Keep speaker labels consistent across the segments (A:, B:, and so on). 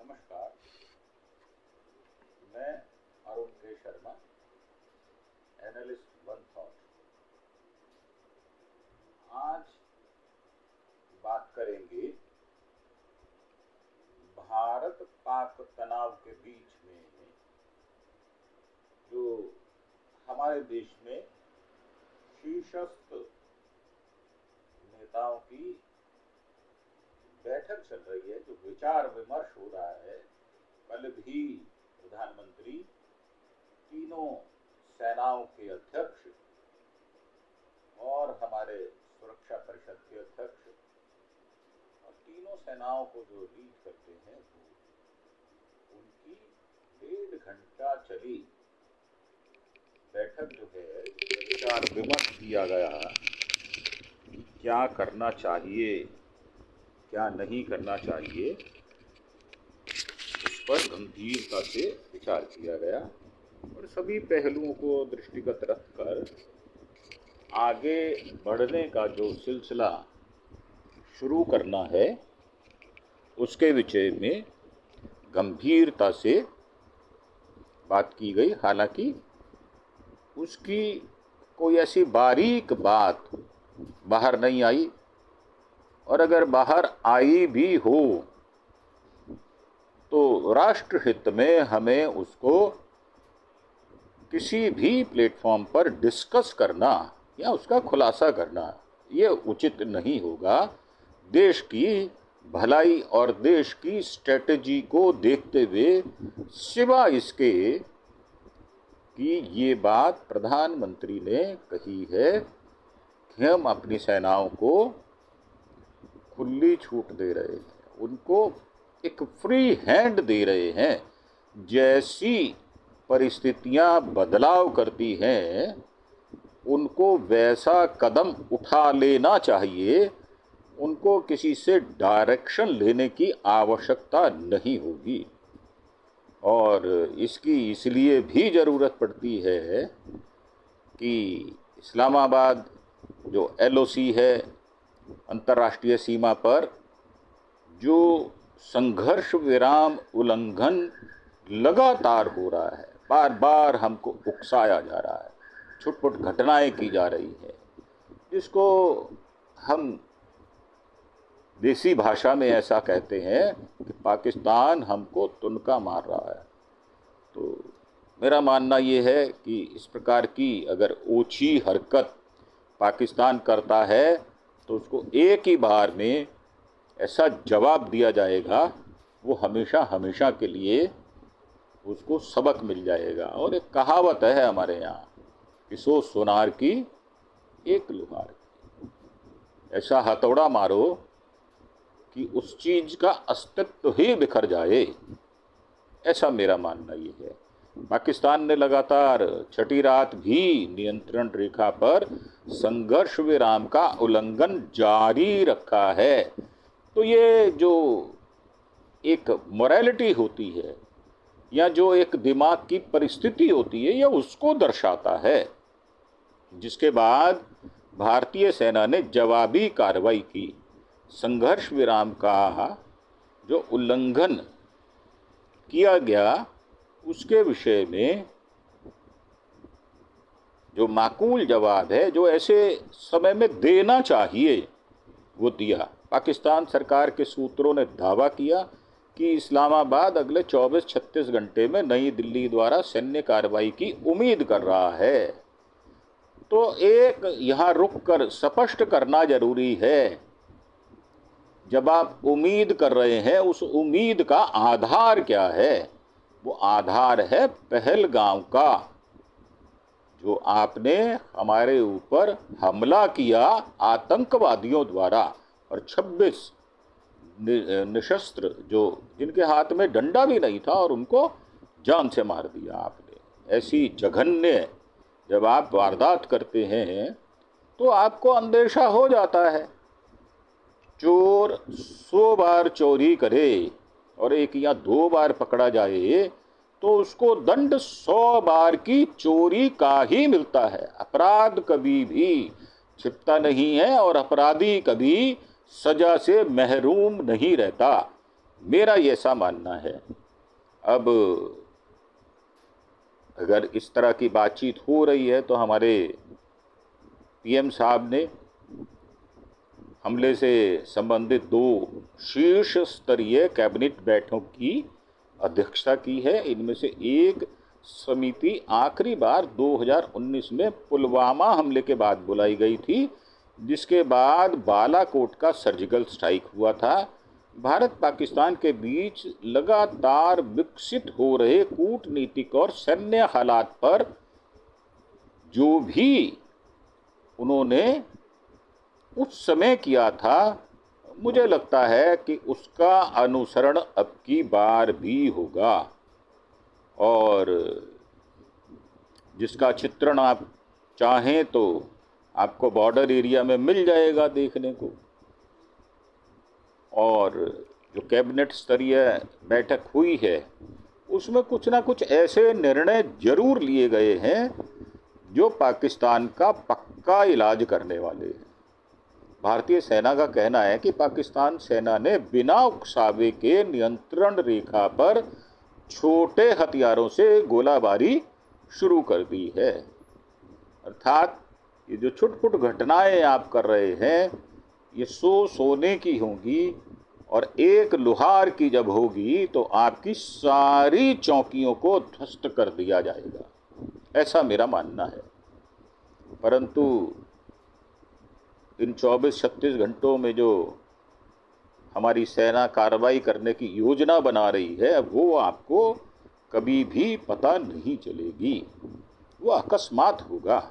A: नमस्कार, मैं अरुण के शर्मा, एनालिस्ट वन थॉट। आज बात करेंगे भारत पाक तनाव के बीच में जो हमारे देश में शीर्षस्थ नेताओं की बैठक चल रही है, जो विचार विमर्श हो रहा है। कल भी प्रधानमंत्री तीनों सेनाओं के अध्यक्ष और हमारे सुरक्षा परिषद के अध्यक्ष और तीनों सेनाओं को जो लीड करते हैं वो उनकी 1.5 घंटा चली बैठक जो है, विचार विमर्श किया गया क्या करना चाहिए क्या नहीं करना चाहिए, उस पर गंभीरता से विचार किया गया और सभी पहलुओं को दृष्टिगत रखकर आगे बढ़ने का जो सिलसिला शुरू करना है उसके विषय में गंभीरता से बात की गई। हालांकि उसकी कोई ऐसी बारीक बात बाहर नहीं आई, और अगर बाहर आई भी हो तो राष्ट्र हित में हमें उसको किसी भी प्लेटफॉर्म पर डिस्कस करना या उसका खुलासा करना ये उचित नहीं होगा। देश की भलाई और देश की स्ट्रेटजी को देखते हुए, सिवा इसके कि ये बात प्रधानमंत्री ने कही है कि हम अपनी सेनाओं को खुली छूट दे रहे हैं, उनको एक फ्री हैंड दे रहे हैं। जैसी परिस्थितियां बदलाव करती हैं उनको वैसा कदम उठा लेना चाहिए, उनको किसी से डायरेक्शन लेने की आवश्यकता नहीं होगी। और इसकी इसलिए भी ज़रूरत पड़ती है कि इस्लामाबाद जो LOC है, अंतर्राष्ट्रीय सीमा पर जो संघर्ष विराम उल्लंघन लगातार हो रहा है, बार बार हमको उकसाया जा रहा है, छुटपुट घटनाएं की जा रही है, जिसको हम देसी भाषा में ऐसा कहते हैं कि पाकिस्तान हमको तुनका मार रहा है। तो मेरा मानना ये है कि इस प्रकार की अगर ओछी हरकत पाकिस्तान करता है तो उसको एक ही बार में ऐसा जवाब दिया जाएगा, वो हमेशा हमेशा के लिए उसको सबक मिल जाएगा। और एक कहावत है हमारे यहाँ कि 100 सोनार की एक लुहार की, ऐसा हथौड़ा मारो कि उस चीज़ का अस्तित्व ही बिखर जाए, ऐसा मेरा मानना ये है। पाकिस्तान ने लगातार छठी रात भी नियंत्रण रेखा पर संघर्ष विराम का उल्लंघन जारी रखा है। तो ये जो एक मोरालिटी होती है या जो एक दिमाग की परिस्थिति होती है, यह उसको दर्शाता है। जिसके बाद भारतीय सेना ने जवाबी कार्रवाई की। संघर्ष विराम का जो उल्लंघन किया गया उसके विषय में जो माकूल जवाब है, जो ऐसे समय में देना चाहिए, वो दिया। पाकिस्तान सरकार के सूत्रों ने दावा किया कि इस्लामाबाद अगले 24-36 घंटे में नई दिल्ली द्वारा सैन्य कार्रवाई की उम्मीद कर रहा है। तो एक यहाँ रुक कर स्पष्ट करना जरूरी है, जब आप उम्मीद कर रहे हैं उस उम्मीद का आधार क्या है। वो आधार है पहलगाम का, जो आपने हमारे ऊपर हमला किया आतंकवादियों द्वारा, और 26 निशस्त्र जो जिनके हाथ में डंडा भी नहीं था और उनको जान से मार दिया आपने। ऐसी जघन्य जब आप वारदात करते हैं तो आपको अंदेशा हो जाता है। चोर 100 बार चोरी करे और एक या 2 बार पकड़ा जाए तो उसको दंड 100 बार की चोरी का ही मिलता है। अपराध कभी भी छिपता नहीं है और अपराधी कभी सजा से महरूम नहीं रहता। मेरा ये ऐसा मानना है। अब अगर इस तरह की बातचीत हो रही है तो हमारे पीएम साहब ने हमले से संबंधित 2 शीर्ष स्तरीय कैबिनेट बैठकों की अध्यक्षता की है। इनमें से एक समिति आखिरी बार 2019 में पुलवामा हमले के बाद बुलाई गई थी, जिसके बाद बालाकोट का सर्जिकल स्ट्राइक हुआ था। भारत पाकिस्तान के बीच लगातार विकसित हो रहे कूटनीतिक और सैन्य हालात पर जो भी उन्होंने उस समय किया था, मुझे लगता है कि उसका अनुसरण अब की बार भी होगा। और जिसका चित्रण आप चाहें तो आपको बॉर्डर एरिया में मिल जाएगा देखने को। और जो कैबिनेट स्तरीय बैठक हुई है उसमें कुछ ना कुछ ऐसे निर्णय जरूर लिए गए हैं जो पाकिस्तान का पक्का इलाज करने वाले हैं। भारतीय सेना का कहना है कि पाकिस्तान सेना ने बिना उकसावे के नियंत्रण रेखा पर छोटे हथियारों से गोलाबारी शुरू कर दी है। अर्थात ये जो छुटपुट घटनाएं आप कर रहे हैं ये सोने की होंगी, और एक लुहार की जब होगी तो आपकी सारी चौकियों को ध्वस्त कर दिया जाएगा, ऐसा मेरा मानना है। परंतु इन 24-36 घंटों में जो हमारी सेना कार्रवाई करने की योजना बना रही है वो आपको कभी भी पता नहीं चलेगी, वो अकस्मात होगा।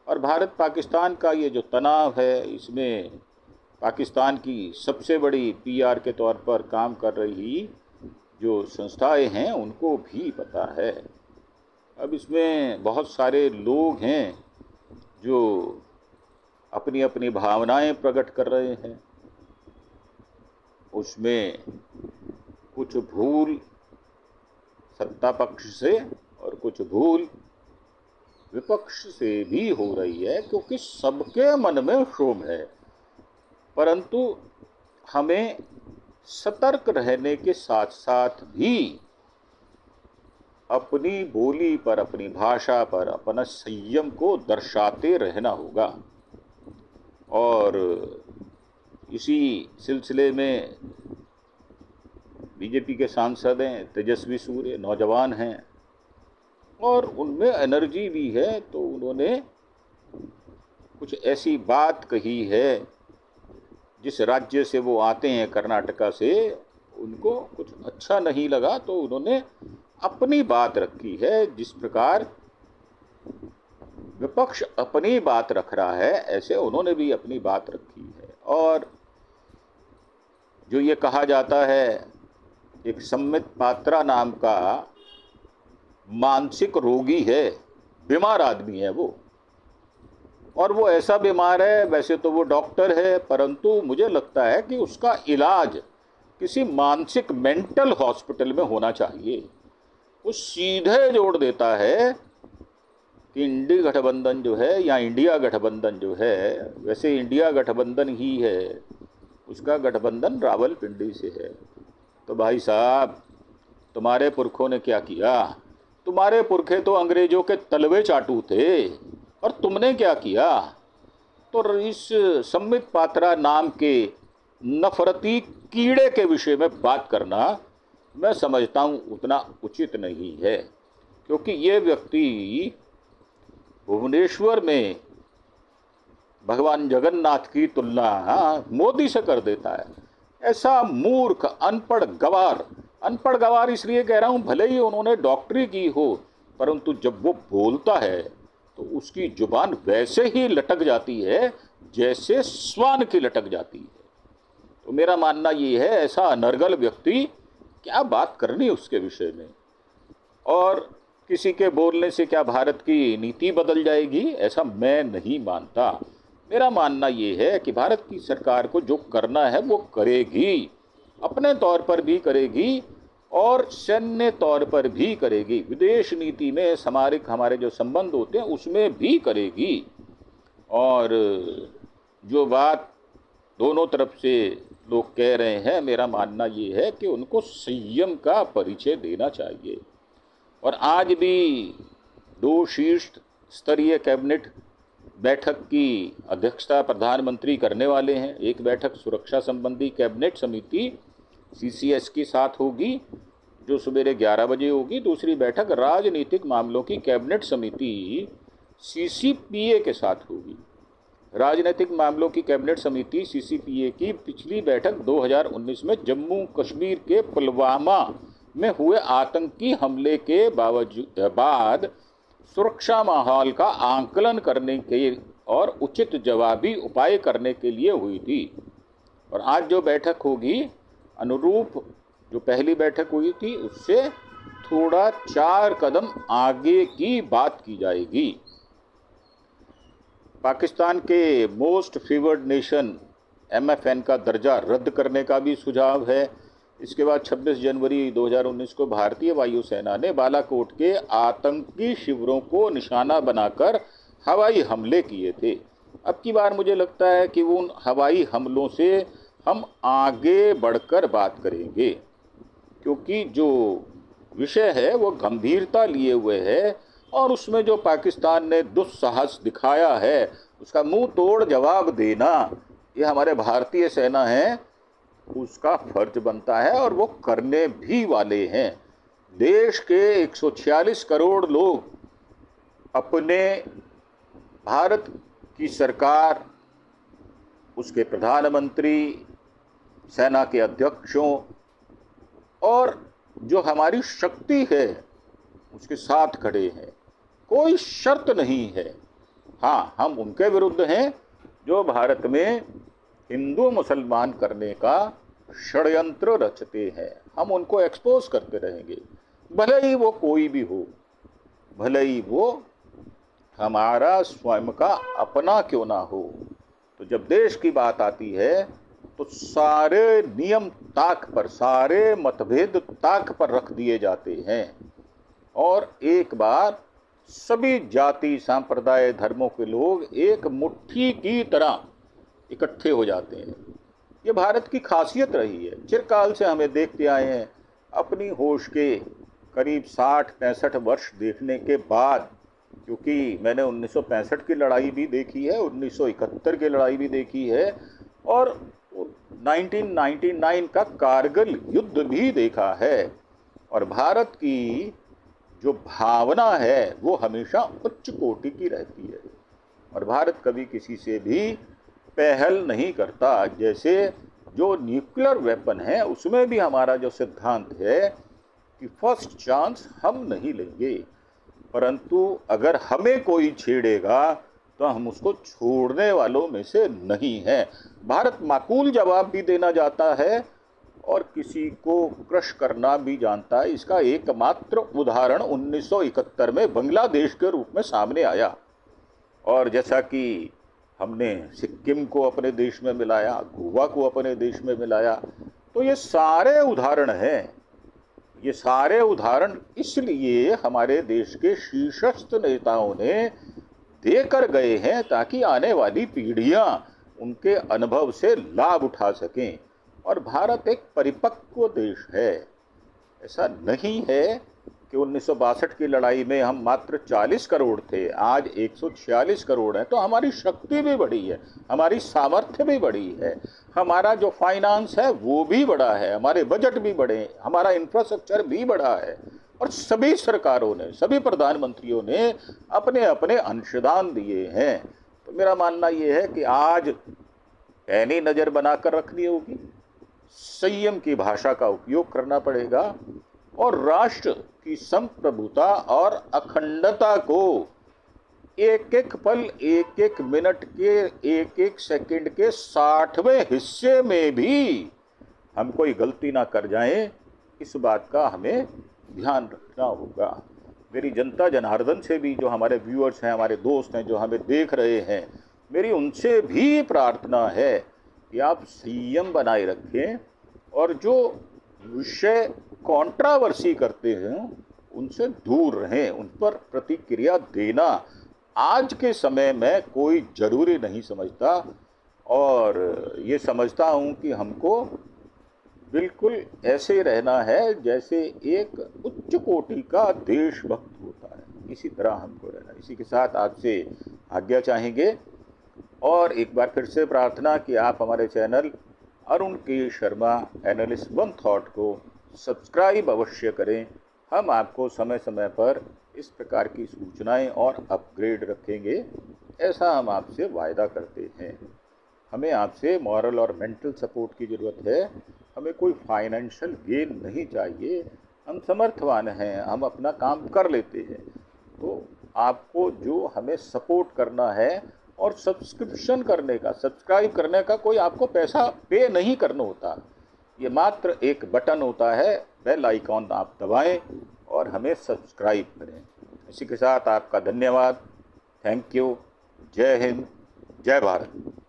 A: और भारत पाकिस्तान का ये जो तनाव है, इसमें पाकिस्तान की सबसे बड़ी पीआर के तौर पर काम कर रही जो संस्थाएं हैं उनको भी पता है। अब इसमें बहुत सारे लोग हैं जो अपनी अपनी भावनाएं प्रकट कर रहे हैं। उसमें कुछ भूल सत्ता पक्ष से और कुछ भूल विपक्ष से भी हो रही है, क्योंकि सबके मन में क्षोभ है। परंतु हमें सतर्क रहने के साथ साथ भी अपनी बोली पर, अपनी भाषा पर अपना संयम को दर्शाते रहना होगा। और इसी सिलसिले में बीजेपी के सांसद हैं, तेजस्वी सूर्य नौजवान हैं और उनमें एनर्जी भी है, तो उन्होंने कुछ ऐसी बात कही है जिस राज्य से वो आते हैं, कर्नाटका से, उनको कुछ अच्छा नहीं लगा तो उन्होंने अपनी बात रखी है। जिस प्रकार विपक्ष अपनी बात रख रहा है ऐसे उन्होंने भी अपनी बात रखी है। और जो ये कहा जाता है एक संबित पात्रा नाम का मानसिक रोगी है, बीमार आदमी है वो, और वो ऐसा बीमार है, वैसे तो वो डॉक्टर है, परंतु मुझे लगता है कि उसका इलाज किसी मानसिक मेंटल हॉस्पिटल में होना चाहिए। वो सीधे जोड़ देता है कि इंडी गठबंधन जो है या इंडिया गठबंधन जो है, वैसे इंडिया गठबंधन ही है, उसका गठबंधन रावलपिंडी से है। तो भाई साहब, तुम्हारे पुरखों ने क्या किया? तुम्हारे पुरखे तो अंग्रेजों के तलवे चाटू थे, और तुमने क्या किया? तो इस संबित पात्रा नाम के नफरती कीड़े के विषय में बात करना मैं समझता हूँ उतना उचित नहीं है, क्योंकि ये व्यक्ति भुवनेश्वर में भगवान जगन्नाथ की तुलना मोदी से कर देता है। ऐसा मूर्ख अनपढ़ गवार इसलिए कह रहा हूँ, भले ही उन्होंने डॉक्टरी की हो, परंतु जब वो बोलता है तो उसकी जुबान वैसे ही लटक जाती है जैसे स्वान की लटक जाती है। तो मेरा मानना ये है, ऐसा अनर्गल व्यक्ति क्या बात करनी उसके विषय में। और किसी के बोलने से क्या भारत की नीति बदल जाएगी, ऐसा मैं नहीं मानता। मेरा मानना ये है कि भारत की सरकार को जो करना है वो करेगी, अपने तौर पर भी करेगी और सैन्य तौर पर भी करेगी, विदेश नीति में सामरिक हमारे जो संबंध होते हैं उसमें भी करेगी। और जो बात दोनों तरफ से लोग कह रहे हैं, मेरा मानना ये है कि उनको संयम का परिचय देना चाहिए। और आज भी 2 शीर्ष स्तरीय कैबिनेट बैठक की अध्यक्षता प्रधानमंत्री करने वाले हैं। एक बैठक सुरक्षा संबंधी कैबिनेट समिति CCS के साथ होगी, जो सवेरे 11 बजे होगी। दूसरी बैठक राजनीतिक मामलों की कैबिनेट समिति CCPA के साथ होगी। राजनीतिक मामलों की कैबिनेट समिति CCPA की पिछली बैठक 2019 में जम्मू कश्मीर के पुलवामा में हुए आतंकी हमले के बाद सुरक्षा माहौल का आकलन करने के और उचित जवाबी उपाय करने के लिए हुई थी। और आज जो बैठक होगी, अनुरूप जो पहली बैठक हुई थी उससे थोड़ा 4 कदम आगे की बात की जाएगी। पाकिस्तान के मोस्ट फेवर्ड नेशन MFN का दर्जा रद्द करने का भी सुझाव है। इसके बाद 26 जनवरी 2019 को भारतीय वायुसेना ने बालाकोट के आतंकी शिविरों को निशाना बनाकर हवाई हमले किए थे। अब की बार मुझे लगता है कि उन हवाई हमलों से हम आगे बढ़कर बात करेंगे, क्योंकि जो विषय है वो गंभीरता लिए हुए है और उसमें जो पाकिस्तान ने दुस्साहस दिखाया है उसका मुंह तोड़ जवाब देना ये हमारे भारतीय सेना है, उसका फर्ज बनता है और वो करने भी वाले हैं। देश के 146 करोड़ लोग अपने भारत की सरकार, उसके प्रधानमंत्री, सेना के अध्यक्षों और जो हमारी शक्ति है उसके साथ खड़े हैं। कोई शर्त नहीं है। हाँ, हम उनके विरुद्ध हैं जो भारत में हिंदू मुसलमान करने का षड्यंत्र रचते हैं। हम उनको एक्सपोज करते रहेंगे, भले ही वो कोई भी हो, भले ही वो हमारा स्वयं का अपना क्यों ना हो। तो जब देश की बात आती है तो सारे नियम ताक पर, सारे मतभेद ताक पर रख दिए जाते हैं और एक बार सभी जाति, सांप्रदाय, धर्मों के लोग एक मुट्ठी की तरह इकट्ठे हो जाते हैं। ये भारत की खासियत रही है, चिरकाल से हमें देखते आए हैं। अपनी होश के करीब 60-65 वर्ष देखने के बाद, क्योंकि मैंने 1965 की लड़ाई भी देखी है, 1971 की लड़ाई भी देखी है और 1999 का कारगिल युद्ध भी देखा है। और भारत की जो भावना है वो हमेशा उच्च कोटि की रहती है और भारत कभी किसी से भी पहल नहीं करता। जैसे जो न्यूक्लियर वेपन है उसमें भी हमारा जो सिद्धांत है कि फर्स्ट चांस हम नहीं लेंगे, परंतु अगर हमें कोई छेड़ेगा तो हम उसको छोड़ने वालों में से नहीं हैं। भारत माकूल जवाब भी देना जाता है और किसी को क्रश करना भी जानता है। इसका एकमात्र उदाहरण 1971 में बांग्लादेश के रूप में सामने आया। और जैसा कि हमने सिक्किम को अपने देश में मिलाया, गोवा को अपने देश में मिलाया, तो ये सारे उदाहरण हैं। ये सारे उदाहरण इसलिए हमारे देश के शीर्षस्थ नेताओं ने देकर गए हैं ताकि आने वाली पीढ़ियां उनके अनुभव से लाभ उठा सकें। और भारत एक परिपक्व देश है। ऐसा नहीं है कि 1962 की लड़ाई में हम मात्र 40 करोड़ थे, आज 146 करोड़ हैं। तो हमारी शक्ति भी बढ़ी है, हमारी सामर्थ्य भी बढ़ी है, हमारा जो फाइनेंस है वो भी बढ़ा है, हमारे बजट भी बढ़े, हमारा इंफ्रास्ट्रक्चर भी बढ़ा है। और सभी सरकारों ने, सभी प्रधानमंत्रियों ने अपने अपने अंशदान दिए हैं। तो मेरा मानना ये है कि आज पैनी नज़र बनाकर रखनी होगी, संयम की भाषा का उपयोग करना पड़ेगा और राष्ट्र की संप्रभुता और अखंडता को एक एक पल, एक एक मिनट के, एक एक सेकंड के 60वें हिस्से में भी हम कोई गलती ना कर जाएं, इस बात का हमें ध्यान रखना होगा। मेरी जनता जनार्दन से भी, जो हमारे व्यूअर्स हैं, हमारे दोस्त हैं, जो हमें देख रहे हैं, मेरी उनसे भी प्रार्थना है कि आप संयम बनाए रखें और जो विषय कंट्रोवर्सी करते हैं उनसे दूर रहें, उन पर प्रतिक्रिया देना आज के समय में कोई जरूरी नहीं समझता। और ये समझता हूँ कि हमको बिल्कुल ऐसे रहना है जैसे एक उच्च कोटि का देशभक्त होता है, इसी तरह हमको रहना। इसी के साथ आपसे आज्ञा चाहेंगे और एक बार फिर से प्रार्थना कि आप हमारे चैनल अरुण के शर्मा एनालिस्ट वन थॉट को सब्सक्राइब अवश्य करें। हम आपको समय समय पर इस प्रकार की सूचनाएं और अपग्रेड रखेंगे, ऐसा हम आपसे वायदा करते हैं। हमें आपसे मॉरल और मेंटल सपोर्ट की ज़रूरत है, हमें कोई फाइनेंशियल गेन नहीं चाहिए। हम समर्थवान हैं, हम अपना काम कर लेते हैं। तो आपको जो हमें सपोर्ट करना है और सब्सक्रिप्शन करने का, सब्सक्राइब करने का कोई आपको पैसा पे नहीं करना होता। ये मात्र एक बटन होता है, बेल आइकॉन आप दबाएं और हमें सब्सक्राइब करें। इसी के साथ आपका धन्यवाद। Thank you. जय हिंद, जय भारत।